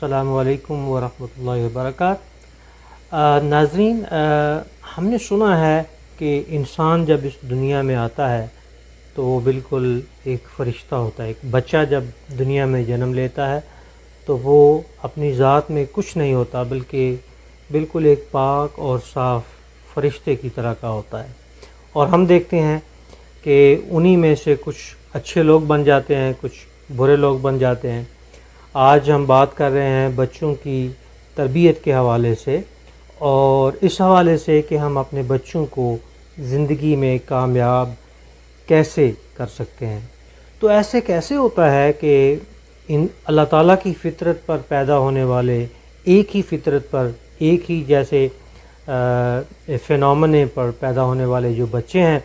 السلام علیکم ورحمۃ اللہ وبرکاتہ۔ ناظرین، ہم نے سنا ہے کہ انسان جب اس دنیا میں آتا ہے تو وہ بالکل ایک فرشتہ ہوتا ہے۔ ایک بچہ جب دنیا میں جنم لیتا ہے تو وہ اپنی ذات میں کچھ نہیں ہوتا، بلکہ بالکل ایک پاک اور صاف فرشتے کی طرح کا ہوتا ہے۔ اور ہم دیکھتے ہیں کہ انہی میں سے کچھ اچھے لوگ بن جاتے ہیں، کچھ برے لوگ بن جاتے ہیں۔ آج ہم بات کر رہے ہیں بچوں کی تربیت کے حوالے سے، اور اس حوالے سے کہ ہم اپنے بچوں کو زندگی میں کامیاب کیسے کر سکتے ہیں۔ تو ایسے کیسے ہوتا ہے کہ اللہ تعالیٰ کی فطرت پر پیدا ہونے والے، ایک ہی فطرت پر، ایک ہی جیسے فینومنے پر پیدا ہونے والے جو بچے ہیں،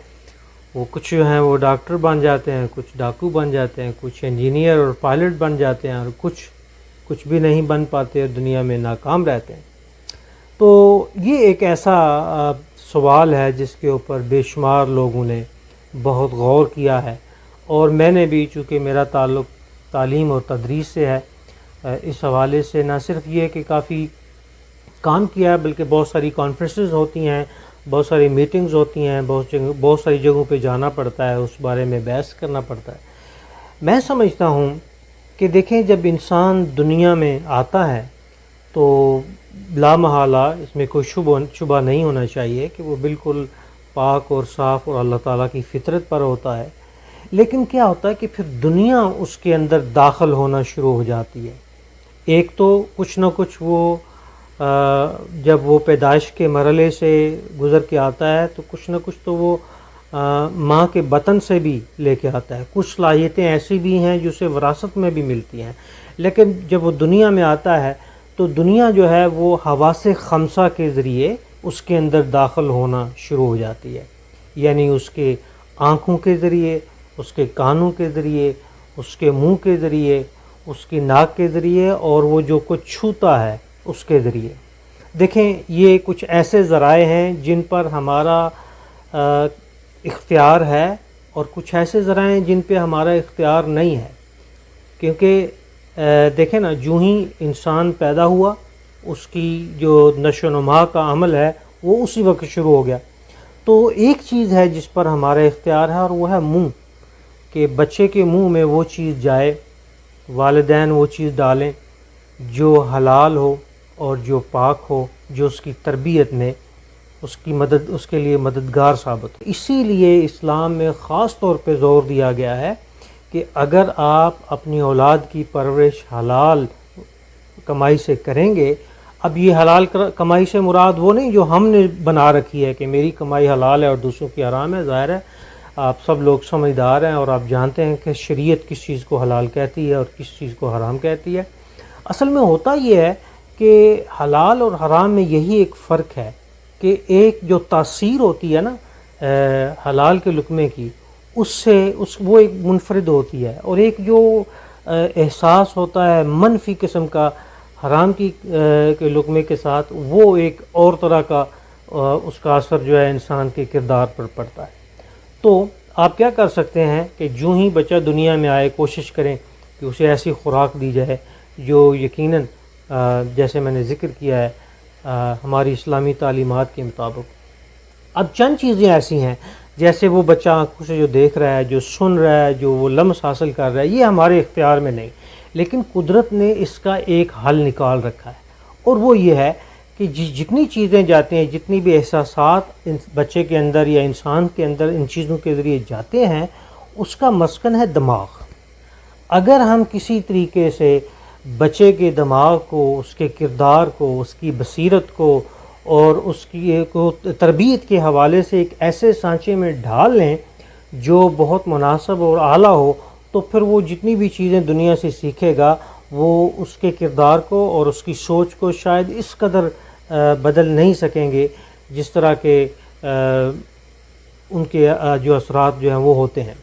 وہ کچھ جو ہیں وہ ڈاکٹر بن جاتے ہیں، کچھ ڈاکو بن جاتے ہیں، کچھ انجینئر اور پائلٹ بن جاتے ہیں، اور کچھ بھی نہیں بن پاتے اور دنیا میں ناکام رہتے ہیں۔ تو یہ ایک ایسا سوال ہے جس کے اوپر بے شمار لوگوں نے بہت غور کیا ہے، اور میں نے بھی، چونکہ میرا تعلق تعلیم اور تدریس سے ہے، اس حوالے سے نہ صرف یہ کہ کافی کام کیا ہے، بلکہ بہت ساری کانفرنسز ہوتی ہیں، بہت ساری میٹنگز ہوتی ہیں، بہت ساری جگہوں پہ جانا پڑتا ہے، اس بارے میں بحث کرنا پڑتا ہے۔ میں سمجھتا ہوں کہ دیکھیں، جب انسان دنیا میں آتا ہے تو لا محالہ اس میں کوئی شبہ نہیں ہونا چاہیے کہ وہ بالکل پاک اور صاف اور اللہ تعالیٰ کی فطرت پر ہوتا ہے۔ لیکن کیا ہوتا ہے کہ پھر دنیا اس کے اندر داخل ہونا شروع ہو جاتی ہے۔ ایک تو کچھ نہ کچھ وہ جب وہ پیدائش کے مرحلے سے گزر کے آتا ہے تو کچھ نہ کچھ تو وہ ماں کے بطن سے بھی لے کے آتا ہے۔ کچھ صلاحیتیں ایسی بھی ہیں جو اسے وراثت میں بھی ملتی ہیں، لیکن جب وہ دنیا میں آتا ہے تو دنیا جو ہے وہ حواس خمسہ کے ذریعے اس کے اندر داخل ہونا شروع ہو جاتی ہے، یعنی اس کے آنکھوں کے ذریعے، اس کے کانوں کے ذریعے، اس کے منہ کے ذریعے، اس کی ناک کے ذریعے، اور وہ جو کچھ چھوتا ہے اس کے ذریعے۔ دیکھیں، یہ کچھ ایسے ذرائع ہیں جن پر ہمارا اختیار ہے، اور کچھ ایسے ذرائع ہیں جن پہ ہمارا اختیار نہیں ہے، کیونکہ دیکھیں نا، جو ہی انسان پیدا ہوا اس کی جو نشو و نما کا عمل ہے وہ اسی وقت شروع ہو گیا۔ تو ایک چیز ہے جس پر ہمارا اختیار ہے، اور وہ ہے منہ، کہ بچے کے منہ میں وہ چیز جائے، والدین وہ چیز ڈالیں جو حلال ہو اور جو پاک ہو، جو اس کی تربیت میں اس کے لیے مددگار ثابت ہو۔ اسی لیے اسلام میں خاص طور پہ زور دیا گیا ہے کہ اگر آپ اپنی اولاد کی پرورش حلال کمائی سے کریں گے، اب یہ حلال کمائی سے مراد وہ نہیں جو ہم نے بنا رکھی ہے کہ میری کمائی حلال ہے اور دوسروں کی حرام ہے۔ ظاہر ہے آپ سب لوگ سمجھدار ہیں اور آپ جانتے ہیں کہ شریعت کس چیز کو حلال کہتی ہے اور کس چیز کو حرام کہتی ہے۔ اصل میں ہوتا یہ ہے کہ حلال اور حرام میں یہی ایک فرق ہے کہ ایک جو تاثیر ہوتی ہے نا حلال کے لقمے کی، اس سے وہ ایک منفرد ہوتی ہے، اور ایک جو احساس ہوتا ہے منفی قسم کا حرام کے لقمے کے ساتھ، وہ ایک اور طرح کا اس کا اثر جو ہے انسان کے کردار پر پڑتا ہے۔ تو آپ کیا کر سکتے ہیں کہ جو ہی بچہ دنیا میں آئے کوشش کریں کہ اسے ایسی خوراک دی جائے جو یقیناً جیسے میں نے ذکر کیا ہے ہماری اسلامی تعلیمات کے مطابق۔ اب چند چیزیں ایسی ہیں، جیسے وہ بچہ آنکھوں سے جو دیکھ رہا ہے، جو سن رہا ہے، جو وہ لمس حاصل کر رہا ہے، یہ ہمارے اختیار میں نہیں، لیکن قدرت نے اس کا ایک حل نکال رکھا ہے، اور وہ یہ ہے کہ جتنی چیزیں جاتی ہیں، جتنی بھی احساسات بچے کے اندر یا انسان کے اندر ان چیزوں کے ذریعے جاتے ہیں، اس کا مسکن ہے دماغ۔ اگر ہم کسی طریقے سے بچے کے دماغ کو، اس کے کردار کو، اس کی بصیرت کو اور اس کی تربیت کے حوالے سے ایک ایسے سانچے میں ڈھال لیں جو بہت مناسب اور اعلیٰ ہو، تو پھر وہ جتنی بھی چیزیں دنیا سے سیکھے گا وہ اس کے کردار کو اور اس کی سوچ کو شاید اس قدر بدل نہیں سکیں گے جس طرح کے ان کے جو اثرات جو ہیں وہ ہوتے ہیں۔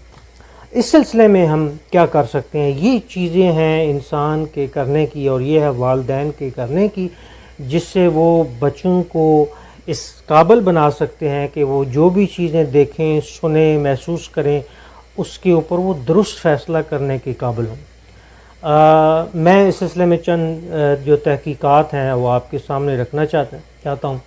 اس سلسلے میں ہم کیا کر سکتے ہیں؟ یہ چیزیں ہیں انسان کے کرنے کی، اور یہ ہے والدین کے کرنے کی، جس سے وہ بچوں کو اس قابل بنا سکتے ہیں کہ وہ جو بھی چیزیں دیکھیں، سنیں، محسوس کریں، اس کے اوپر وہ درست فیصلہ کرنے کے قابل ہوں۔ میں اس سلسلے میں چند جو تحقیقات ہیں وہ آپ کے سامنے رکھنا چاہتا ہوں.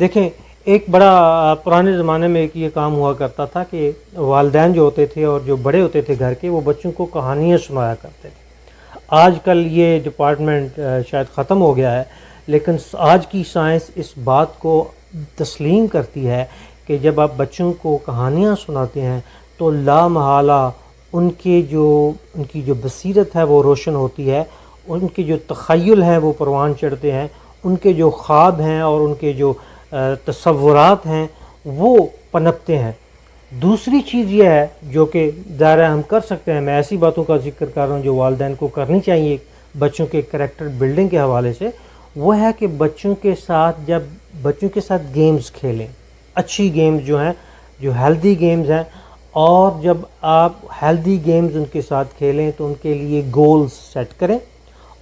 دیکھیں، ایک بڑا پرانے زمانے میں ایک یہ کام ہوا کرتا تھا کہ والدین جو ہوتے تھے اور جو بڑے ہوتے تھے گھر کے، وہ بچوں کو کہانیاں سنایا کرتے تھے. آج کل یہ ڈپارٹمنٹ شاید ختم ہو گیا ہے، لیکن آج کی سائنس اس بات کو تسلیم کرتی ہے کہ جب آپ بچوں کو کہانیاں سناتے ہیں تو لا محالہ ان کی جو بصیرت ہے وہ روشن ہوتی ہے، ان کے جو تخیل ہیں وہ پروان چڑھتے ہیں، ان کے جو خواب ہیں اور ان کے جو تصورات ہیں وہ پنپتے ہیں. دوسری چیز یہ ہے جو کہ ظاہر ہے ہم کر سکتے ہیں، میں ایسی باتوں کا ذکر کر رہا ہوں جو والدین کو کرنی چاہیے بچوں کے کریکٹر بلڈنگ کے حوالے سے، وہ ہے کہ بچوں کے ساتھ گیمز کھیلیں، اچھی گیمز جو ہیں، جو ہیلدی گیمز ہیں. اور جب آپ ہیلدی گیمز ان کے ساتھ کھیلیں تو ان کے لیے گولز سیٹ کریں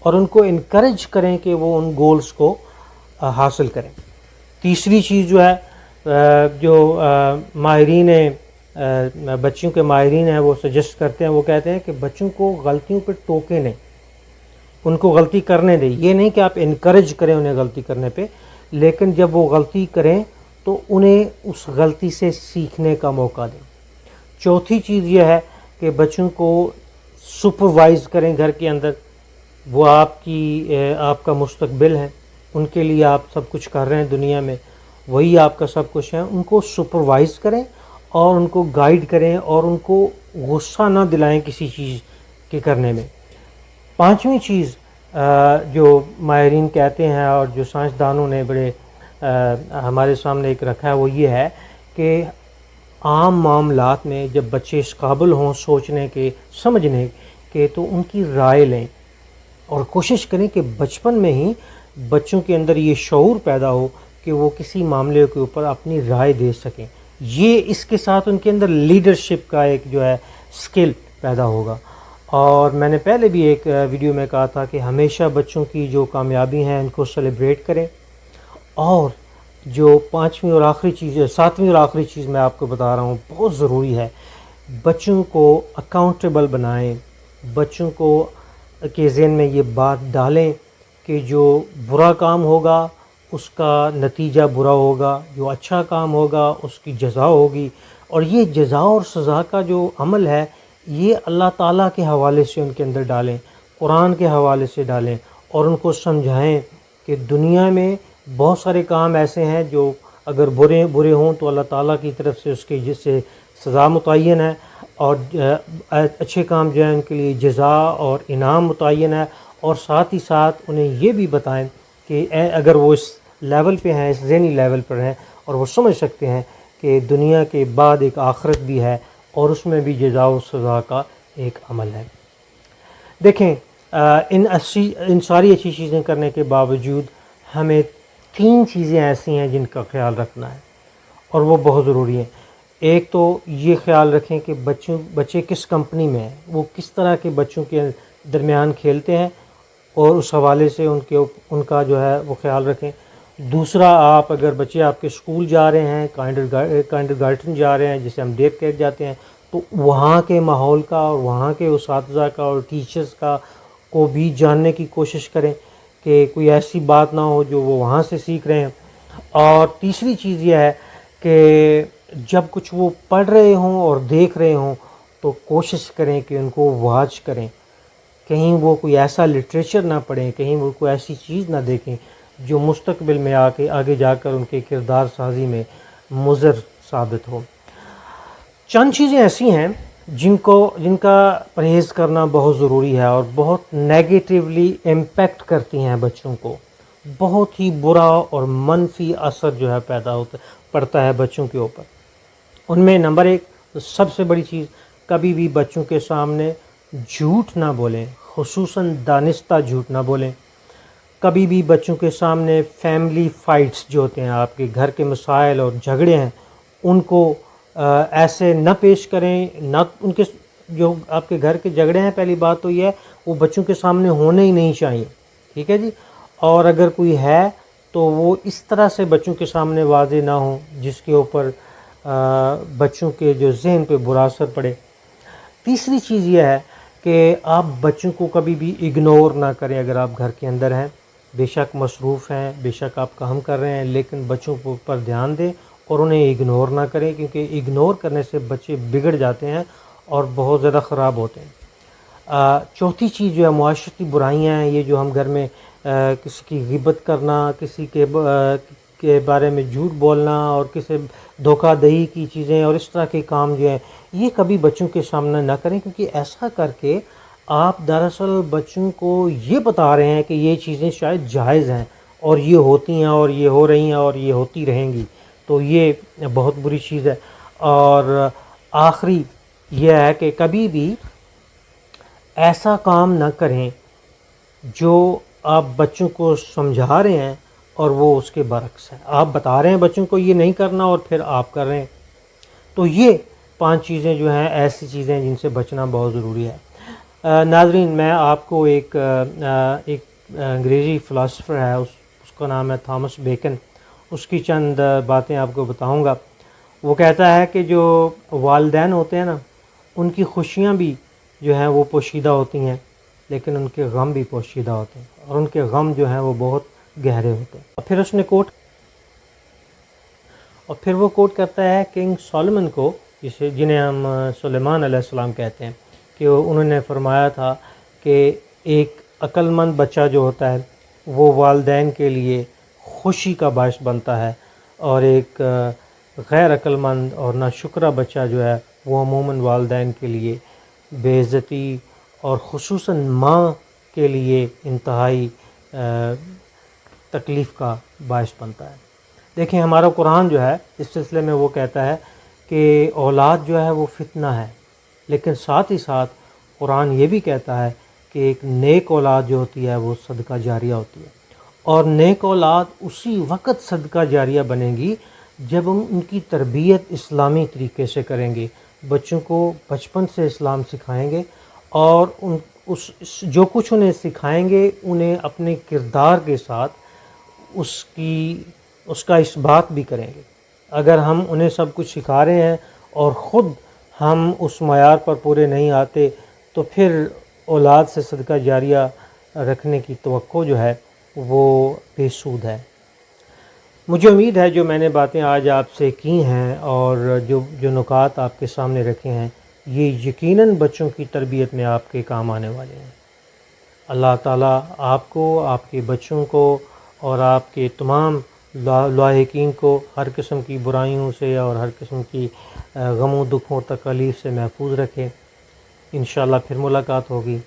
اور ان کو انکریج کریں کہ وہ ان گولز کو حاصل کریں. تیسری چیز جو ہے جو ماہرین بچوں کے ماہرین ہیں وہ سجیسٹ کرتے ہیں، وہ کہتے ہیں کہ بچوں کو غلطیوں پہ ٹوکیں نہیں، ان کو غلطی کرنے دیں. یہ نہیں کہ آپ انکریج کریں انہیں غلطی کرنے پہ، لیکن جب وہ غلطی کریں تو انہیں اس غلطی سے سیکھنے کا موقع دیں. چوتھی چیز یہ ہے کہ بچوں کو سپروائز کریں گھر کے اندر. وہ آپ کا مستقبل ہے، ان کے لیے آپ سب کچھ کر رہے ہیں دنیا میں، وہی آپ کا سب کچھ ہے. ان کو سپروائز کریں اور ان کو گائیڈ کریں اور ان کو غصہ نہ دلائیں کسی چیز کے کرنے میں. پانچویں چیز جو ماہرین کہتے ہیں اور جو سائنسدانوں نے بڑے ہمارے سامنے ایک رکھا ہے، وہ یہ ہے کہ عام معاملات میں جب بچے اس قابل ہوں سوچنے کے، سمجھنے کے، تو ان کی رائے لیں اور کوشش کریں کہ بچپن میں ہی بچوں کے اندر یہ شعور پیدا ہو کہ وہ کسی معاملے کے اوپر اپنی رائے دے سکیں. یہ اس کے ساتھ ان کے اندر لیڈرشپ کا ایک جو ہے سکل پیدا ہوگا. اور میں نے پہلے بھی ایک ویڈیو میں کہا تھا کہ ہمیشہ بچوں کی جو کامیابی ہیں ان کو سیلیبریٹ کریں. اور جو ساتویں اور آخری چیز میں آپ کو بتا رہا ہوں بہت ضروری ہے، بچوں کو اکاؤنٹیبل بنائیں. بچوں کو کے ذہن میں یہ بات ڈالیں کہ جو برا کام ہوگا اس کا نتیجہ برا ہوگا، جو اچھا کام ہوگا اس کی جزا ہوگی. اور یہ جزا اور سزا کا جو عمل ہے یہ اللہ تعالیٰ کے حوالے سے ان کے اندر ڈالیں، قرآن کے حوالے سے ڈالیں اور ان کو سمجھائیں کہ دنیا میں بہت سارے کام ایسے ہیں جو اگر برے ہوں تو اللہ تعالیٰ کی طرف سے اس کے جس سے سزا متعین ہے، اور اچھے کام جو ہیں ان کے لیے جزا اور انعام متعین ہے. اور ساتھ ہی ساتھ انہیں یہ بھی بتائیں کہ اگر وہ اس لیول پہ ہیں، اس ذہنی لیول پر ہیں اور وہ سمجھ سکتے ہیں کہ دنیا کے بعد ایک آخرت بھی ہے اور اس میں بھی جزا و سزا کا ایک عمل ہے. دیکھیں، ان ساری اچھی چیزیں کرنے کے باوجود ہمیں 3 چیزیں ایسی ہیں جن کا خیال رکھنا ہے اور وہ بہت ضروری ہیں. ایک تو یہ خیال رکھیں کہ بچے کس کمپنی میں ہیں، وہ کس طرح کے بچوں کے درمیان کھیلتے ہیں اور اس حوالے سے ان کا جو ہے وہ خیال رکھیں. دوسرا، اگر بچے آپ کے اسکول جا رہے ہیں، کائنڈر گارڈن جا رہے ہیں جسے ہم ڈے کیئر جاتے ہیں، تو وہاں کے ماحول کا اور وہاں کے اساتذہ کا اور ٹیچرز کا کو بھی جاننے کی کوشش کریں کہ کوئی ایسی بات نہ ہو جو وہ وہاں سے سیکھ رہے ہیں. اور تیسری چیز یہ ہے کہ جب کچھ وہ پڑھ رہے ہوں اور دیکھ رہے ہوں تو کوشش کریں کہ ان کو واچ کریں، کہیں وہ کوئی ایسا لٹریچر نہ پڑھیں، کہیں وہ کوئی ایسی چیز نہ دیکھیں جو مستقبل میں آگے جا کر ان کے کردار سازی میں مضر ثابت ہو. چند چیزیں ایسی ہیں جن کا پرہیز کرنا بہت ضروری ہے اور بہت نیگیٹیولی امپیکٹ کرتی ہیں بچوں کو، بہت ہی برا اور منفی اثر جو ہے پڑتا ہے بچوں کے اوپر. ان میں نمبر 1، سب سے بڑی چیز، کبھی بھی بچوں کے سامنے جھوٹ نہ بولیں، خصوصاً دانستہ جھوٹ نہ بولیں. کبھی بھی بچوں کے سامنے فیملی فائٹس جو ہوتے ہیں، آپ کے گھر کے مسائل اور جھگڑے ہیں، ان کو ایسے نہ پیش کریں، نہ ان کے جو آپ کے گھر کے جھگڑے ہیں، پہلی بات تو یہ ہے وہ بچوں کے سامنے ہونے ہی نہیں چاہیے. ٹھیک ہے جی. اور اگر کوئی ہے تو وہ اس طرح سے بچوں کے سامنے واضح نہ ہوں جس کے اوپر بچوں کے جو ذہن پہ برا اثر پڑے. تیسری چیز یہ ہے کہ آپ بچوں کو کبھی بھی اگنور نہ کریں. اگر آپ گھر کے اندر ہیں، بے شک مصروف ہیں، بے شک آپ کام کر رہے ہیں، لیکن بچوں کے اوپر دھیان دیں اور انہیں اگنور نہ کریں، کیونکہ اگنور کرنے سے بچے بگڑ جاتے ہیں اور بہت زیادہ خراب ہوتے ہیں. چوتھی چیز جو ہے معاشرتی برائیاں ہیں، یہ جو ہم گھر میں کسی کی غیبت کرنا، کسی کے بارے میں جھوٹ بولنا اور کسی دھوکہ دہی کی چیزیں اور اس طرح کے کام جو ہیں، یہ کبھی بچوں کے سامنے نہ کریں، کیونکہ ایسا کر کے آپ دراصل بچوں کو یہ بتا رہے ہیں کہ یہ چیزیں شاید جائز ہیں اور یہ ہوتی ہیں اور یہ ہو رہی ہیں اور یہ ہوتی رہیں گی. تو یہ بہت بری چیز ہے. اور آخری یہ ہے کہ کبھی بھی ایسا کام نہ کریں جو آپ بچوں کو سمجھا رہے ہیں اور وہ اس کے برعکس ہے. آپ بتا رہے ہیں بچوں کو یہ نہیں کرنا اور پھر آپ کر رہے ہیں. تو یہ 5 چیزیں جو ہیں ایسی چیزیں جن سے بچنا بہت ضروری ہے. ناظرین، میں آپ کو ایک انگریزی فلاسفر ہے، اس کا نام ہے تھامس بیکن، اس کی چند باتیں آپ کو بتاؤں گا. وہ کہتا ہے کہ جو والدین ہوتے ہیں نا، ان کی خوشیاں بھی جو ہیں وہ پوشیدہ ہوتی ہیں، لیکن ان کے غم بھی پوشیدہ ہوتے ہیں، اور ان کے غم جو ہیں وہ بہت گہرے ہوتے ہیں. اور پھر وہ کوٹ کرتا ہے کنگ سولمن کو، جنہیں ہم سلیمان علیہ السلام کہتے ہیں، کہ انہوں نے فرمایا تھا کہ ایک عقل مند بچہ جو ہوتا ہے وہ والدین کے لیے خوشی کا باعث بنتا ہے، اور ایک غیر عقل مند اور ناشکرہ بچہ جو ہے وہ عموماً والدین کے لیے بے عزتی اور خصوصاً ماں کے لیے انتہائی تکلیف کا باعث بنتا ہے. دیکھیں، ہمارا قرآن جو ہے اس سلسلے میں وہ کہتا ہے کہ اولاد جو ہے وہ فتنہ ہے، لیکن ساتھ ہی ساتھ قرآن یہ بھی کہتا ہے کہ ایک نیک اولاد جو ہوتی ہے وہ صدقہ جاریہ ہوتی ہے، اور نیک اولاد اسی وقت صدقہ جاریہ بنے گی جب ہم ان کی تربیت اسلامی طریقے سے کریں گے. بچوں کو بچپن سے اسلام سکھائیں گے، اور جو کچھ انہیں سکھائیں گے انہیں اپنے کردار کے ساتھ اس کا اثبات بھی کریں گے. اگر ہم انہیں سب کچھ سکھا رہے ہیں اور خود ہم اس معیار پر پورے نہیں آتے، تو پھر اولاد سے صدقہ جاریہ رکھنے کی توقع جو ہے وہ بے سود ہے. مجھے امید ہے جو میں نے باتیں آج آپ سے کی ہیں اور جو نکات آپ کے سامنے رکھے ہیں، یہ یقیناً بچوں کی تربیت میں آپ کے کام آنے والے ہیں. اللہ تعالیٰ آپ کو، آپ کے بچوں کو اور آپ کے تمام لاحقین کو ہر قسم کی برائیوں سے اور ہر قسم کی غم و دکھوں اور تکالیف سے محفوظ رکھے. انشاءاللہ پھر ملاقات ہوگی.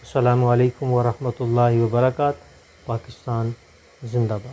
السلام علیکم ورحمۃ اللہ وبرکاتہ. پاکستان زندہ باد.